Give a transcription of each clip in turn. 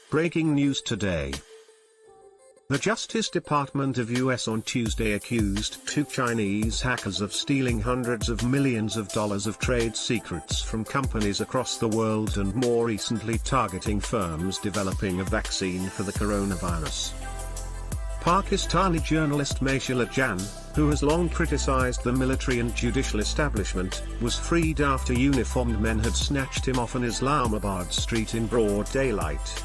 Breaking news today. The Justice Department of US on Tuesday accused two Chinese hackers of stealing hundreds of millions of dollars of trade secrets from companies across the world and more recently targeting firms developing a vaccine for the coronavirus. Pakistani journalist Matiullah Jan, who has long criticized the military and judicial establishment, was freed after uniformed men had snatched him off an Islamabad street in broad daylight.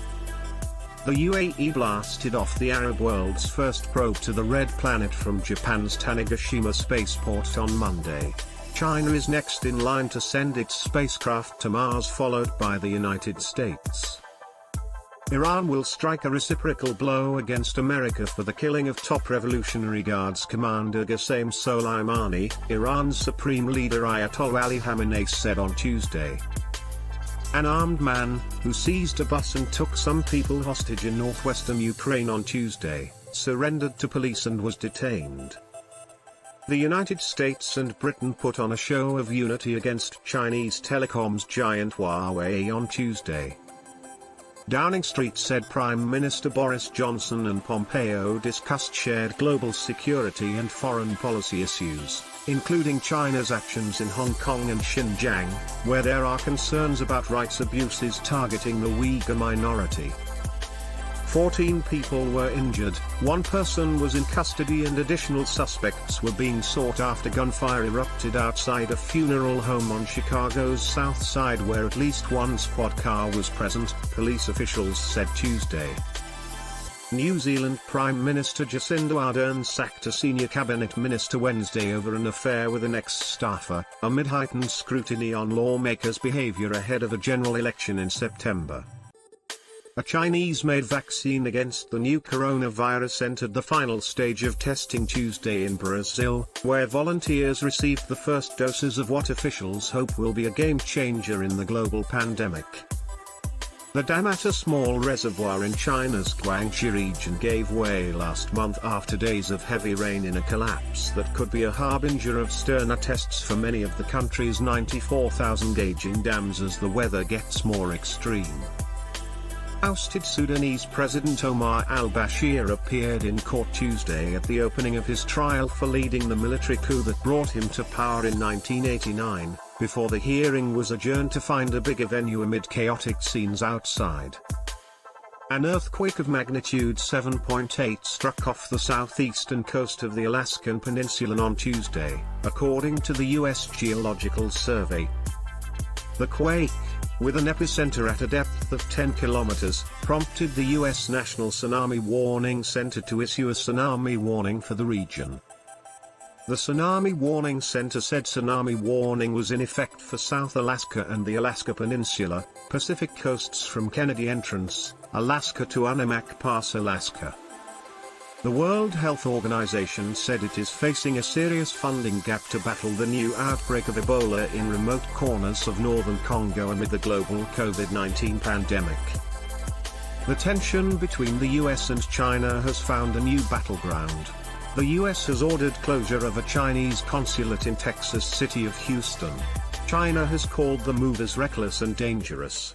The UAE blasted off the Arab world's first probe to the Red Planet from Japan's Tanegashima spaceport on Monday. China is next in line to send its spacecraft to Mars, followed by the United States. Iran will strike a reciprocal blow against America for the killing of top Revolutionary Guards commander Qassem Soleimani, Iran's supreme leader Ayatollah Ali Khamenei said on Tuesday. An armed man, who seized a bus and took some people hostage in northwestern Ukraine on Tuesday, surrendered to police and was detained. The United States and Britain put on a show of unity against Chinese telecoms giant Huawei on Tuesday. Downing Street said Prime Minister Boris Johnson and Pompeo discussed shared global security and foreign policy issues, including China's actions in Hong Kong and Xinjiang, where there are concerns about rights abuses targeting the Uyghur minority. 14 people were injured, one person was in custody and additional suspects were being sought after gunfire erupted outside a funeral home on Chicago's South Side where at least one squad car was present, police officials said Tuesday. New Zealand Prime Minister Jacinda Ardern sacked a senior cabinet minister Wednesday over an affair with an ex-staffer, amid heightened scrutiny on lawmakers' behavior ahead of a general election in September. A Chinese-made vaccine against the new coronavirus entered the final stage of testing Tuesday in Brazil, where volunteers received the first doses of what officials hope will be a game-changer in the global pandemic. The dam at a small reservoir in China's Guangxi region gave way last month after days of heavy rain in a collapse that could be a harbinger of sterner tests for many of the country's 94,000 aging dams as the weather gets more extreme. Ousted Sudanese President Omar al-Bashir appeared in court Tuesday at the opening of his trial for leading the military coup that brought him to power in 1989, before the hearing was adjourned to find a bigger venue amid chaotic scenes outside. An earthquake of magnitude 7.8 struck off the southeastern coast of the Alaskan Peninsula on Tuesday, according to the U.S. Geological Survey. The quake, with an epicenter at a depth of 10 kilometers, prompted the U.S. National Tsunami Warning Center to issue a tsunami warning for the region. The Tsunami Warning Center said tsunami warning was in effect for South Alaska and the Alaska Peninsula, Pacific coasts from Kennedy Entrance, Alaska to Unimak Pass, Alaska. The World Health Organization said it is facing a serious funding gap to battle the new outbreak of Ebola in remote corners of northern Congo amid the global COVID-19 pandemic. The tension between the US and China has found a new battleground. The US has ordered closure of a Chinese consulate in Texas city of Houston. China has called the move as reckless and dangerous.